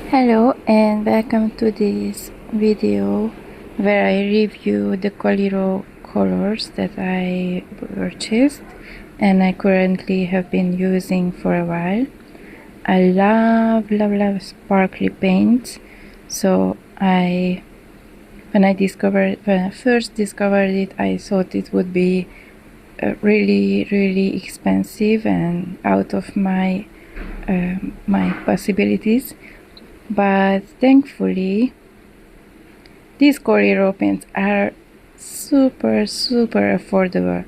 Hello and welcome to this video where I review the Coliro colors that I purchased and I currently have been using for a while. I love sparkly paints, so when I first discovered it, I thought it would be really expensive and out of my possibilities. But thankfully, these Coliro pens are super affordable.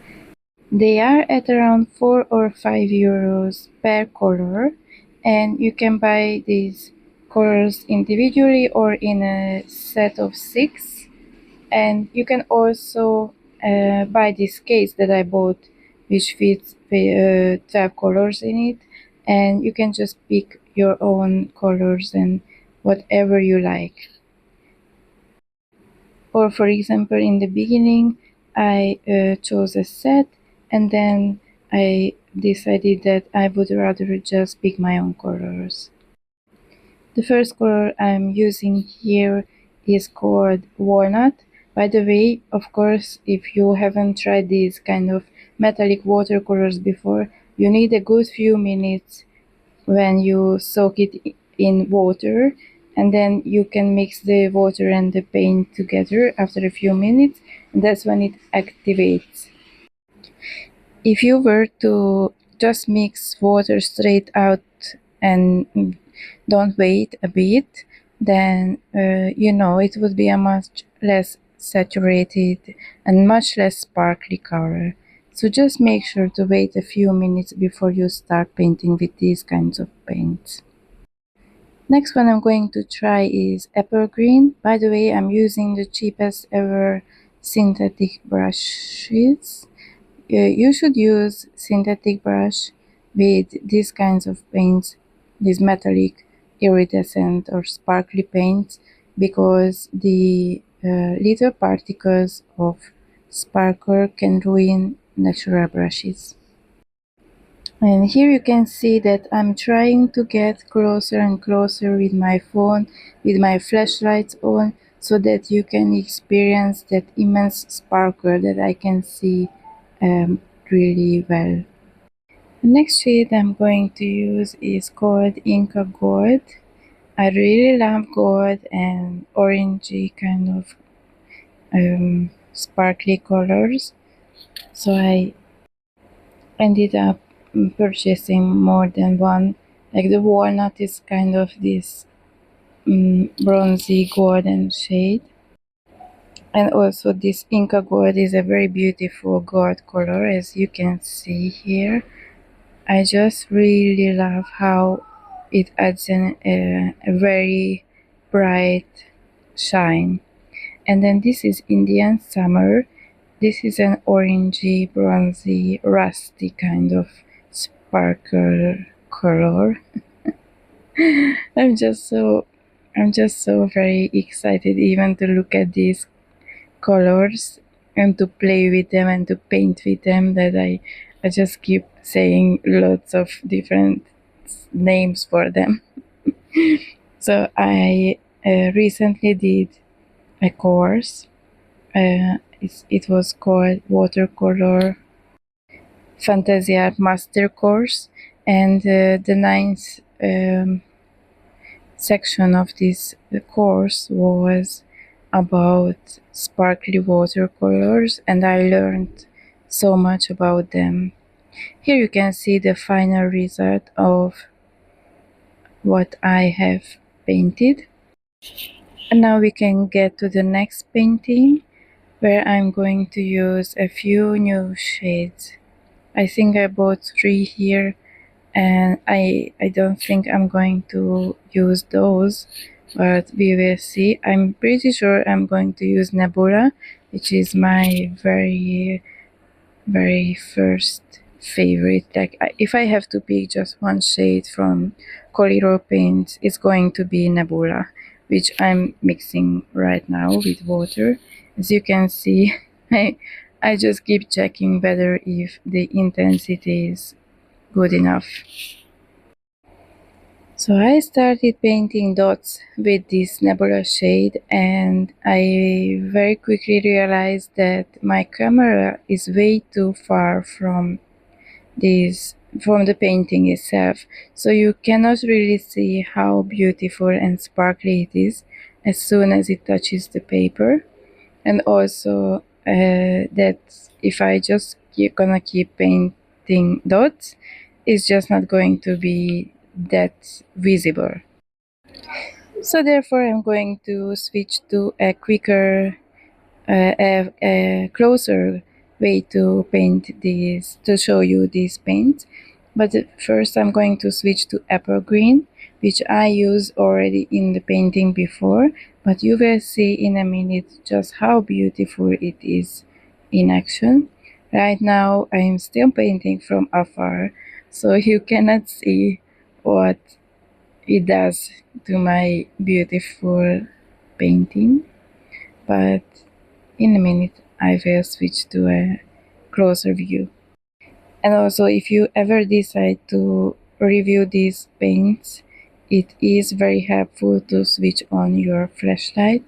They are at around 4 or 5 euros per color, and you can buy these colors individually or in a set of 6. And you can also buy this case that I bought, which fits 12 colors in it, and you can just pick your own colors and whatever you like. Or for example, in the beginning I chose a set, and then I decided that I would rather just pick my own colors. The first color I'm using here is called Walnut. By the way, of course, if you haven't tried these kind of metallic watercolors before, you need a good few minutes when you soak it in water, and then you can mix the water and the paint together after a few minutes, and that's when it activates. If you were to just mix water straight out and don't wait a bit, then it would be a much less saturated and much less sparkly color. So just make sure to wait a few minutes before you start painting with these kinds of paints. Next one I'm going to try is apple green. By the way, I'm using the cheapest ever synthetic brushes. You should use synthetic brush with these kinds of paints, these metallic, iridescent or sparkly paints, because the little particles of sparkle can ruin natural brushes. And here you can see that I'm trying to get closer and closer with my phone, with my flashlights on, so that you can experience that immense sparkle that I can see really well. The next shade I'm going to use is called Inca Gold. I really love gold and orangey kind of sparkly colors, so I ended up purchasing more than one. Like the walnut is kind of this bronzy golden shade, and also this Inca Gold is a very beautiful gold color, as you can see here. I just really love how it adds a very bright shine. And then this is Indian Summer. This is an orangey, bronzy, rusty kind of sparkle color. I'm just so very excited even to look at these colors and to play with them and to paint with them, that I just keep saying lots of different names for them. So I recently did a course. It was called Watercolor Fantasy Art Master Course, and the ninth section of this course was about sparkly watercolors, and I learned so much about them. Here you can see the final result of what I have painted. And now we can get to the next painting, where I'm going to use a few new shades. I think I bought 3 here, and I don't think I'm going to use those, but we will see. I'm pretty sure I'm going to use Nebula, which is my very first favorite. Like, if I have to pick just one shade from Coliro paints, it's going to be Nebula, which I'm mixing right now with water. As you can see, I just keep checking whether if the intensity is good enough. So I started painting dots with this nebula shade, and I very quickly realized that my camera is way too far from the painting itself, so you cannot really see how beautiful and sparkly it is as soon as it touches the paper. And also that if I just gonna keep painting dots, it's just not going to be that visible. So therefore I'm going to switch to a quicker, a closer way to paint these, to show you these paints. But first I'm going to switch to apple green, which I used already in the painting before, but you will see in a minute just how beautiful it is in action. Right now I'm still painting from afar, so you cannot see what it does to my beautiful painting, but in a minute I will switch to a closer view. And also, if you ever decide to review these paints, it is very helpful to switch on your flashlight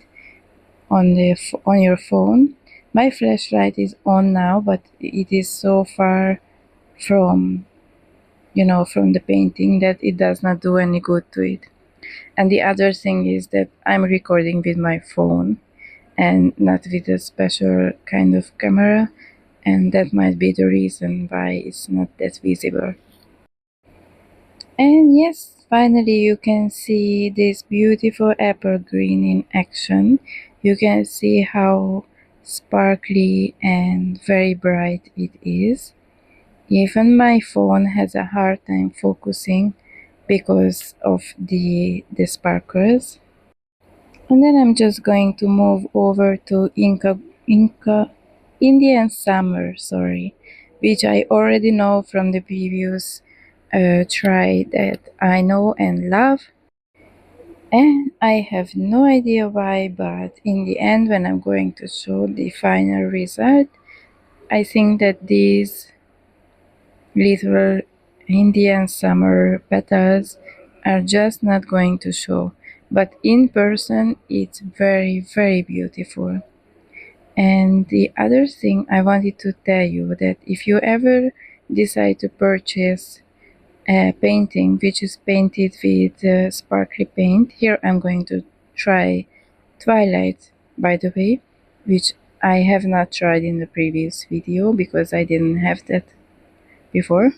on your phone. My flashlight is on now, but it is so far from from the painting that it does not do any good to it. And the other thing is that I'm recording with my phone and not with a special kind of camera, and that might be the reason why it's not that visible. And yes, finally you can see this beautiful apple green in action. You can see how sparkly and very bright it is. Even my phone has a hard time focusing because of the sparkles. And then I'm just going to move over to Indian Summer, sorry, which I already know from the previous try that I know and love. And I have no idea why, but in the end, when I'm going to show the final result, I think that these little Indian summer petals are just not going to show. But in person, it's very, very beautiful. And the other thing I wanted to tell you that if you ever decide to purchase a painting which is painted with sparkly paint, here I'm going to try Twilight, by the way, which I have not tried in the previous video because I didn't have that before.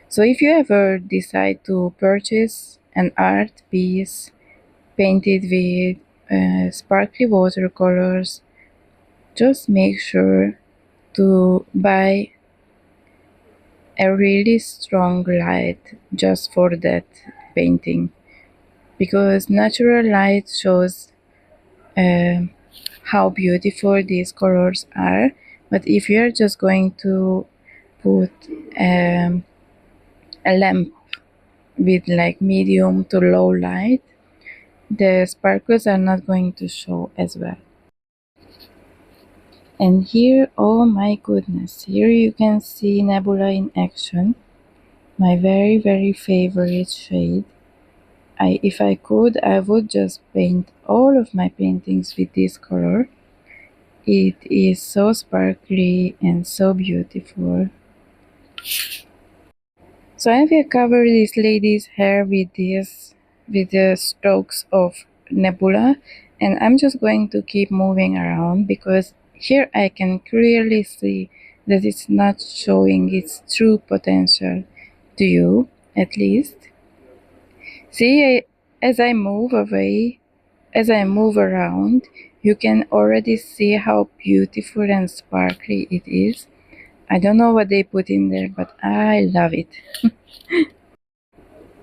So if you ever decide to purchase an art piece painted with sparkly watercolors, just make sure to buy a really strong light just for that painting, because natural light shows uh, how beautiful these colors are. But if you're just going to put um, a lamp with like medium to low light, the sparkles are not going to show as well. And here, oh my goodness, here you can see nebula in action, my very, very favorite shade. If I could, I would just paint all of my paintings with this color. It is so sparkly and so beautiful. So I will cover this lady's hair with the strokes of nebula, and I'm just going to keep moving around because here I can clearly see that it's not showing its true potential to you, at least. See, as I move away, as I move around, you can already see how beautiful and sparkly it is. I don't know what they put in there, but I love it.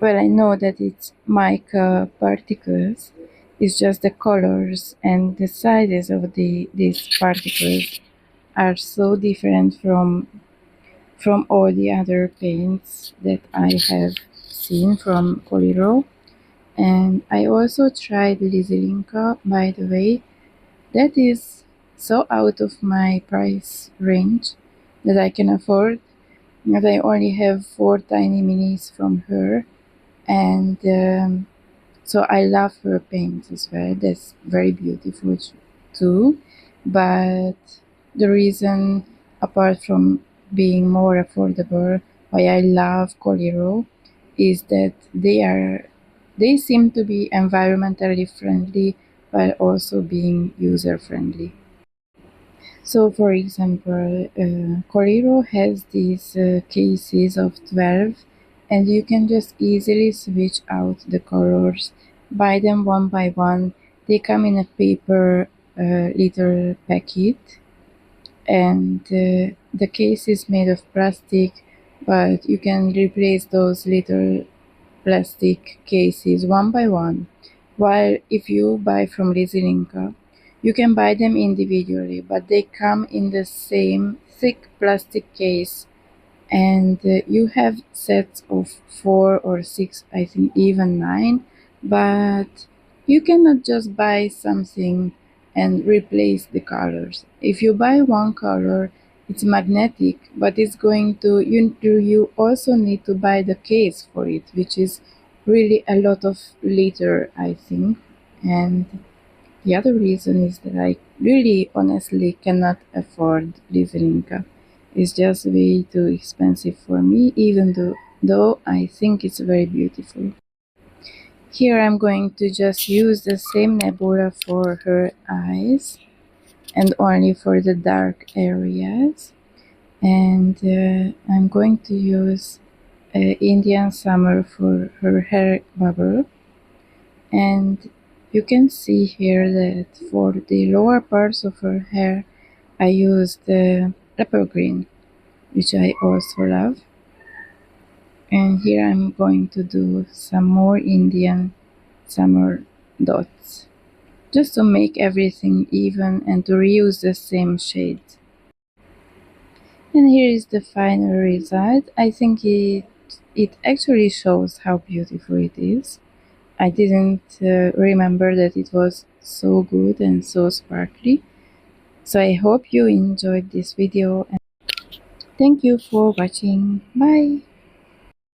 Well, I know that it's mica particles. It's just the colors and the sizes of these particles are so different from all the other paints that I have seen from Coliro. And I also tried Lizilinka, by the way. That is so out of my price range that I can afford, that I only have 4 tiny minis from her. And so I love her paints as well. That's very beautiful too. But the reason, apart from being more affordable, why I love Coliro is that they seem to be environmentally friendly while also being user friendly. So, for example, Coliro has these cases of 12, and you can just easily switch out the colors, buy them one by one. They come in a paper little packet, and the case is made of plastic, but you can replace those little plastic cases one by one. While if you buy from Lizzinka, you can buy them individually, but they come in the same thick plastic case, and you have sets of 4 or 6, I think even 9, but you cannot just buy something and replace the colors. If you buy one color, it's magnetic, but it's going to you also need to buy the case for it, which is really a lot of litter, I think. And the other reason is that I really honestly cannot afford Livrinka. It's just way too expensive for me, even though I think it's very beautiful. Here I'm going to just use the same nebula for her eyes and only for the dark areas. And I'm going to use Indian Summer for her hair bubble. And you can see here that for the lower parts of her hair I used the pepper green, which I also love. And here I'm going to do some more Indian summer dots, just to make everything even and to reuse the same shades. And here is the final result. I think it actually shows how beautiful it is. I didn't remember that it was so good and so sparkly. So I hope you enjoyed this video and thank you for watching. Bye!